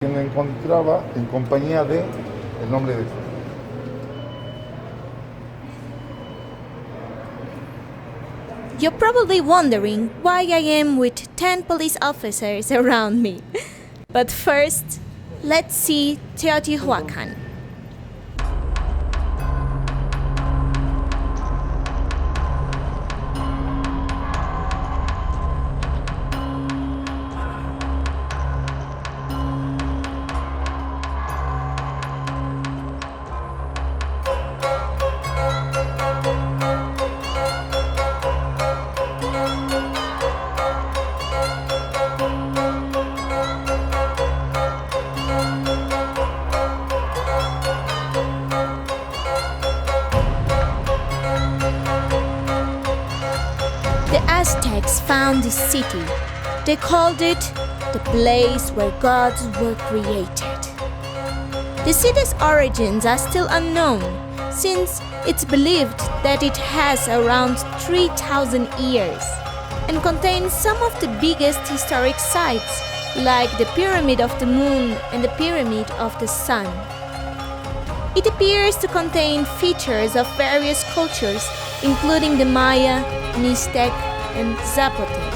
que me encontraba en compañía de el nombre de Jesús. You're probably wondering why I am with 10 police officers around me. But first, let's see Teotihuacan. The Aztecs found this city. They called it the place where gods were created. The city's origins are still unknown, since it's believed that it has around 3,000 years and contains some of the biggest historic sites, like the Pyramid of the Moon and the Pyramid of the Sun. It appears to contain features of various cultures, including the Maya, Mixtec, and Zapotec.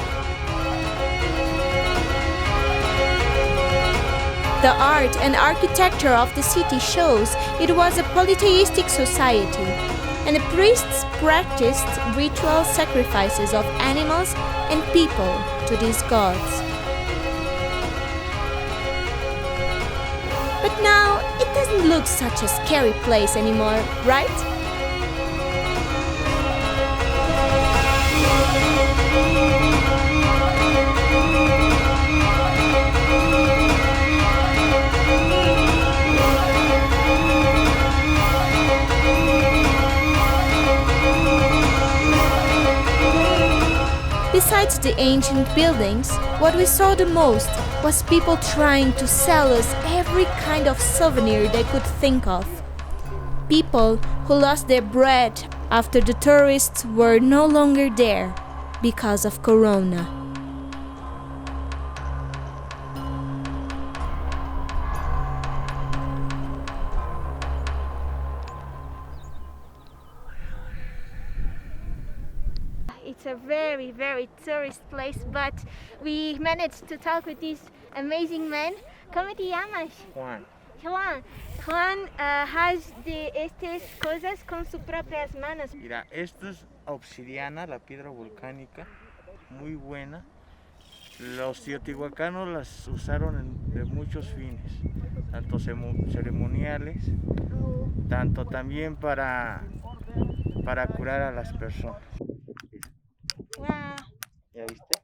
The art and architecture of the city shows it was a polytheistic society, and the priests practiced ritual sacrifices of animals and people to these gods. But now, it doesn't look such a scary place anymore, right? Besides the ancient buildings, what we saw the most was people trying to sell us every kind of souvenir they could think of. People who lost their bread after the tourists were no longer there because of Corona. It's a very, very tourist place, but we managed to talk with this amazing man. ¿Cómo te llamas? Juan, Juan hace estas cosas con sus propias manos. mira, esto es obsidiana, la piedra volcánica, muy buena. Los teotihuacanos las usaron de muchos fines, tanto ceremoniales, tanto también para curar a las personas. Wow. ¿Ya viste?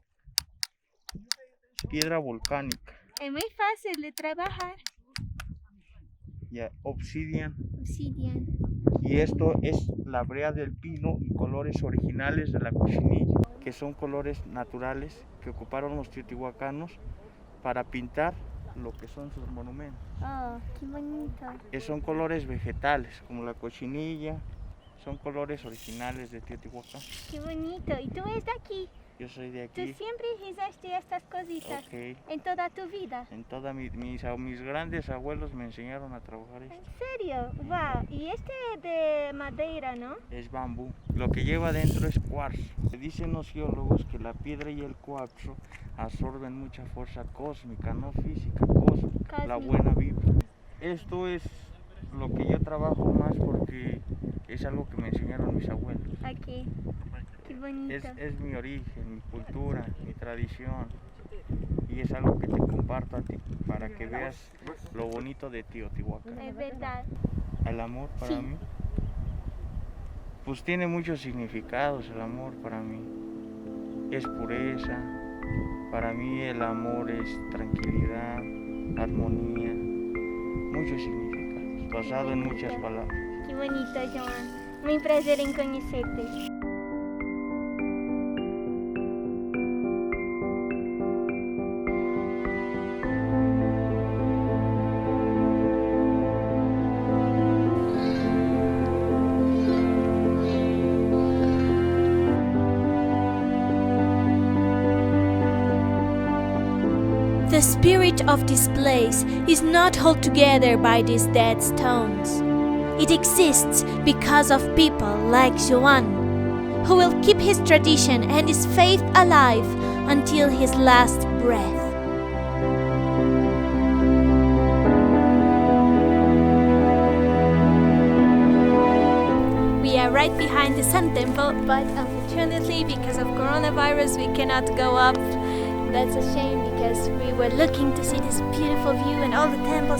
Piedra volcánica, Es muy fácil de trabajar. ya, obsidian. Obsidian. Y esto es la brea del pino y colores originales de la cochinilla, que son colores naturales que ocuparon los teotihuacanos para pintar lo que son sus monumentos. Oh, qué bonito. Son colores vegetales, como la cochinilla, son colores originales de Teotihuacán. Qué bonito. ¿Y tú eres de aquí? Yo soy de ¿Tú aquí. siempre hiciste estas cositas Ok. en toda tu vida? En toda mis grandes abuelos me enseñaron a trabajar ¿En esto. serio? Wow. Y este de madera, ¿no? Es bambú. Lo que lleva dentro es cuarzo. Dicen los geólogos que la piedra y el cuarzo absorben mucha fuerza cósmica, no física, cósmica, la Cósmica. buena vibra. Esto es lo que yo trabajo más porque es algo que me enseñaron mis abuelos. Aquí. Qué bonito. Es mi origen, mi cultura, mi tradición. Y es algo que te comparto a ti para que veas lo bonito de Teotihuacán. Es verdad. El amor para Sí. mí, pues tiene muchos significados el amor para mí. Es pureza, para mí el amor es tranquilidad, armonía, muchos significados, basado en muchas palabras. Qué bonito, Joan. Muy placer en conocerte. The spirit spirit of this place is not held together by these dead stones. It exists because of people like Joan, who will keep his tradition and his faith alive until his last breath. We are right behind the Sun Temple, but unfortunately because of coronavirus we cannot go up. That's a shame because we were looking to see this beautiful view and all the temples.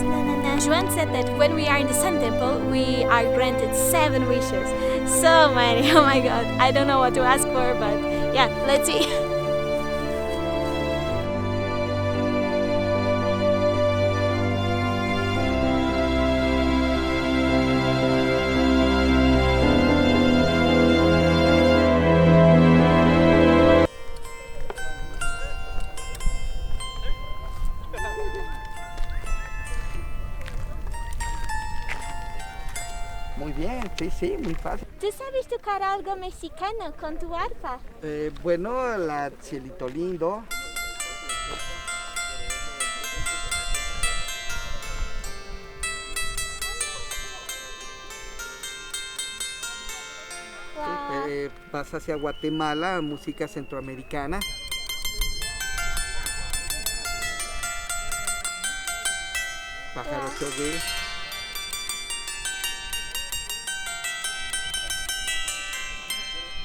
Joan said that when we are in the Sun Temple we are granted 7 wishes. So many, oh my god, I don't know what to ask for, but yeah, let's see. Muy bien, sí, muy fácil. ¿Tú sabes tocar algo mexicano con tu arpa? Bueno, la Cielito Lindo. Wow. Vas hacia Guatemala, música centroamericana. Pájaro chogue.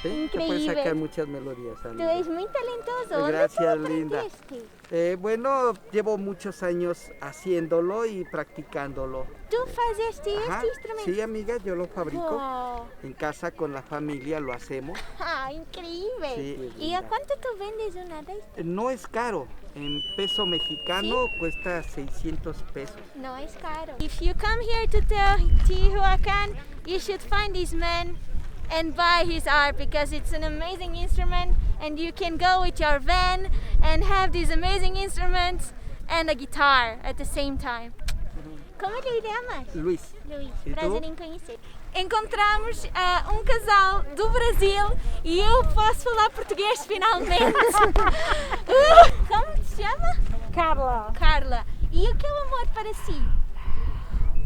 Sí, te puedes Increíble. sacar muchas melodías, Tú Alida. eres muy talentoso. ¿Dónde Gracias, tú linda. aprendiste? Bueno, llevo muchos años haciéndolo y practicándolo. ¿Tú fazeste Ajá, este instrumento? sí, amiga, yo lo fabrico. Wow. En casa con la familia lo hacemos. Ah, increíble. Sí, ¿Y a linda. cuánto tú vendes una de estas? No es caro. En peso mexicano cuesta 600 pesos. No es caro. If you come here to Teotihuacan, you should find this man and buy his art because it's an amazing instrument and you can go with your van and have these amazing instruments and a guitar at the same time. Como lhe chamas? Luis, Luís, E prazer tu? em conhecer. Encontramos casal do Brasil e eu posso falar português finalmente. Como te chama? Carla, Carla. E o que é o amor para si?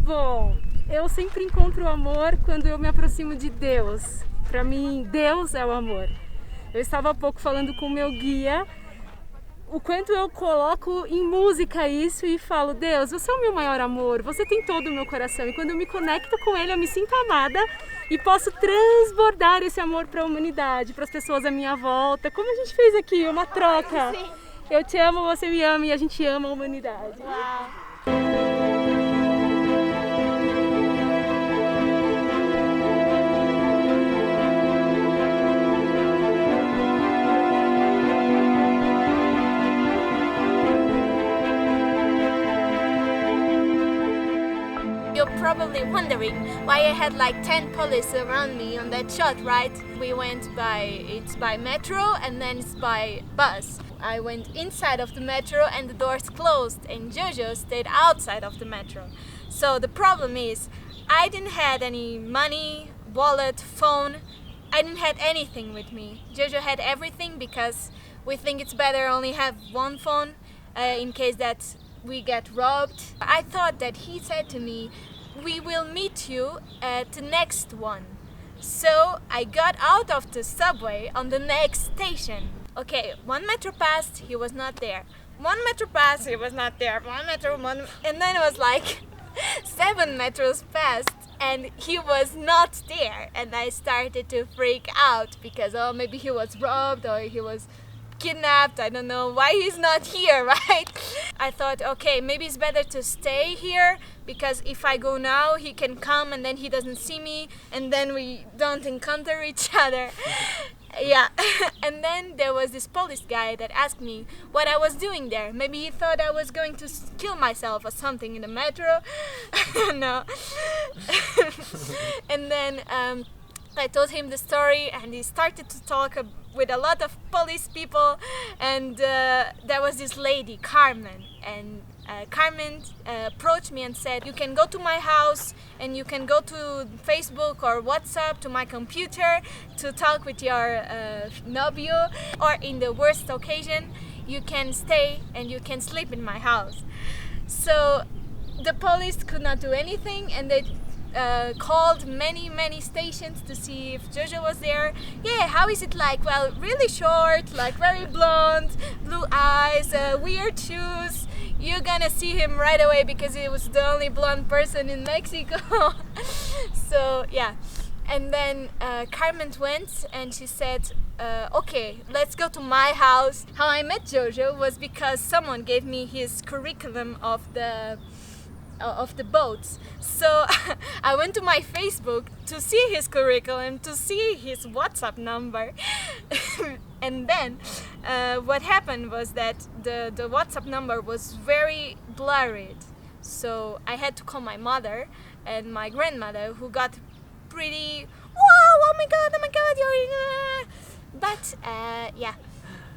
bom, eu sempre encontro o amor quando eu me aproximo de Deus. Para mim, Deus é o amor. Eu estava há pouco falando com o meu guia o quanto eu coloco em música isso e falo: Deus, você é o meu maior amor, você tem todo o meu coração. E quando eu me conecto com Ele, eu me sinto amada e posso transbordar esse amor para a humanidade, para as pessoas à minha volta, como a gente fez aqui, uma troca. Sim. Eu te amo, você me ama e a gente ama a humanidade. Uau. You're probably wondering why I had like 10 police around me on that shot, right? We went it's by metro and then it's by bus. I went inside of the metro and the doors closed and Jojo stayed outside of the metro. So the problem is I didn't have any money, wallet, phone. I didn't have anything with me. Jojo had everything because we think it's better only have one phone in case that we get robbed. I thought that he said to me, we will meet you at the next one. So I got out of the subway on the next station. Okay, 1 metro passed, he was not there. 1 metro passed, he was not there. And then it was like 7 metros passed and he was not there. And I started to freak out because maybe he was robbed or he was kidnapped. I don't know why he's not here, right? I thought, okay, maybe it's better to stay here because if I go now, he can come and then he doesn't see me and then we don't encounter each other. Yeah. And then there was this police guy that asked me what I was doing there. Maybe he thought I was going to kill myself or something in the metro. No. And then I told him the story and he started to talk with a lot of police people, and there was this lady, Carmen, and Carmen approached me and said, you can go to my house and you can go to Facebook or WhatsApp to my computer to talk with your novio, or in the worst occasion you can stay and you can sleep in my house. So the police could not do anything, and they called many stations to see if Jojo was there. Yeah, how is it like? Well, really short, like very blonde, blue eyes, weird shoes. You're gonna see him right away because he was the only blonde person in Mexico. So yeah, and then Carmen went and she said, okay, let's go to my house. How I met Jojo was because someone gave me his curriculum of the boats. So I went to my Facebook to see his curriculum, to see his WhatsApp number. And then what happened was that the WhatsApp number was very blurred. So I had to call my mother and my grandmother, who got pretty, whoa, oh my god, you're... But yeah,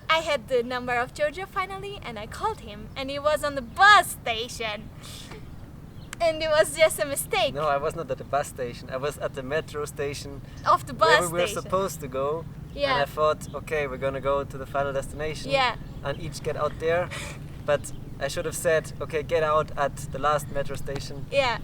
I had the number of Jojo finally, and I called him, and he was on the bus station. And it was just a mistake. No, I was not at the bus station. I was at the metro station Of the bus where we were station. supposed to go. Yeah. And I thought, okay, we're gonna go to the final destination. Yeah. And each get out there. But I should have said, okay, get out at the last metro station, Yeah.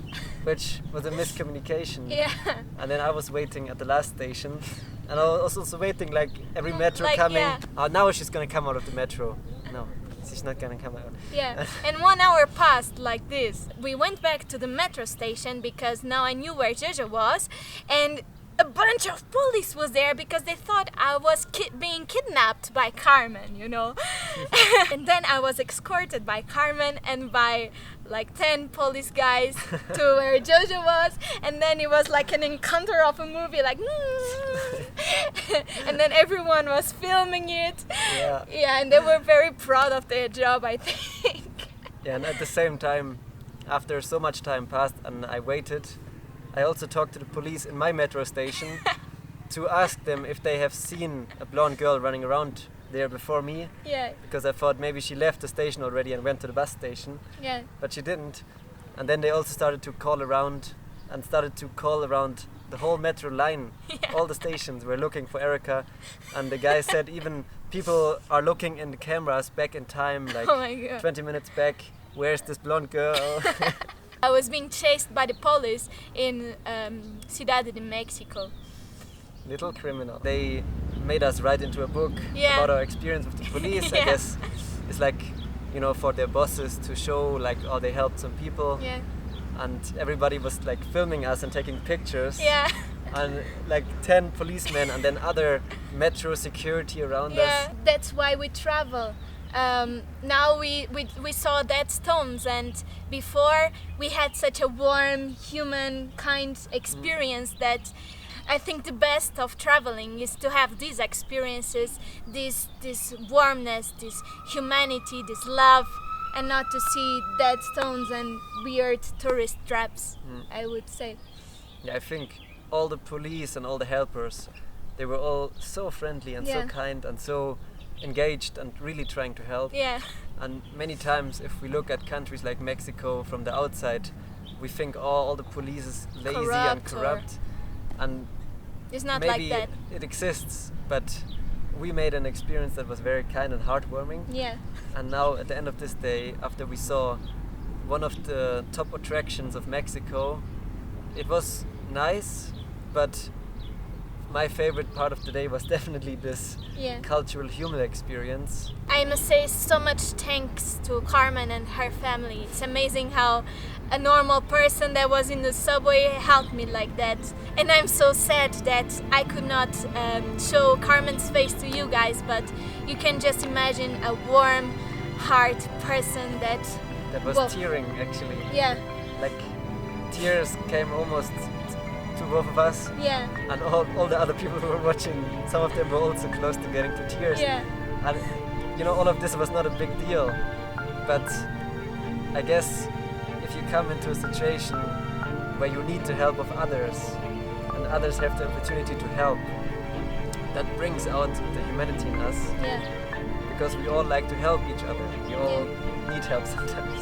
which was a miscommunication. Yeah. And then I was waiting at the last station. And I was also waiting, like, every metro Like, coming. yeah. Oh, now she's gonna come out of the metro. No, she's not gonna come out. Yeah, and 1 hour passed like this. We went back to the metro station because now I knew where Jojo was, and a bunch of police was there because they thought I was being kidnapped by Carmen, you know. And then I was escorted by Carmen and by like 10 police guys to where Jojo was, and then it was like an encounter of a movie, like and then everyone was filming it. Yeah. Yeah, and they were very proud of their job, I think. Yeah, and at the same time, after so much time passed and I waited, I also talked to the police in my metro station to ask them if they have seen a blonde girl running around there before me, Yeah, because I thought maybe she left the station already and went to the bus station, yeah, but she didn't. And then they also started to call around the whole metro line. Yeah. All the stations were looking for Erica, and the guy said even people are looking in the cameras back in time, like Oh my God. 20 minutes back. Where's this blonde girl? I was being chased by the police in Ciudad de Mexico. Little criminal. They made us write into a book Yeah. about our experience with the police. I Yeah. guess it's like, you know, for their bosses to show like, oh, they helped some people, Yeah, and everybody was like filming us and taking pictures. yeah, And like 10 policemen and then other metro security around yeah. us. That's why we travel. Now we saw dead stones, and before we had such a warm, human kind experience that I think the best of traveling is to have these experiences, this warmness, this humanity, this love, and not to see dead stones and weird tourist traps, I would say. Yeah, I think all the police and all the helpers, they were all so friendly and so Yeah. kind and so engaged and really trying to help. Yeah, And many times, if we look at countries like Mexico from the outside, we think, oh, all the police is lazy and Corrupt or- corrupt. And it's not maybe like that. it exists, but we made an experience that was very kind and heartwarming. Yeah, And now, at the end of this day, after we saw one of the top attractions of Mexico, it was nice, but my favorite part of the day was definitely this yeah. cultural human experience. I must say so much thanks to Carmen and her family. It's amazing how a normal person that was in the subway helped me like that. And I'm so sad that I could not show Carmen's face to you guys, but you can just imagine a warm heart person that That was Well- tearing, actually. yeah, Like, tears came almost to both of us. yeah, And all the other people who were watching, some of them were also close to getting to tears. yeah, And you know, all of this was not a big deal, but I guess if you come into a situation where you need the help of others and others have the opportunity to help, that brings out the humanity in us, yeah. because we all like to help each other. We all need help sometimes.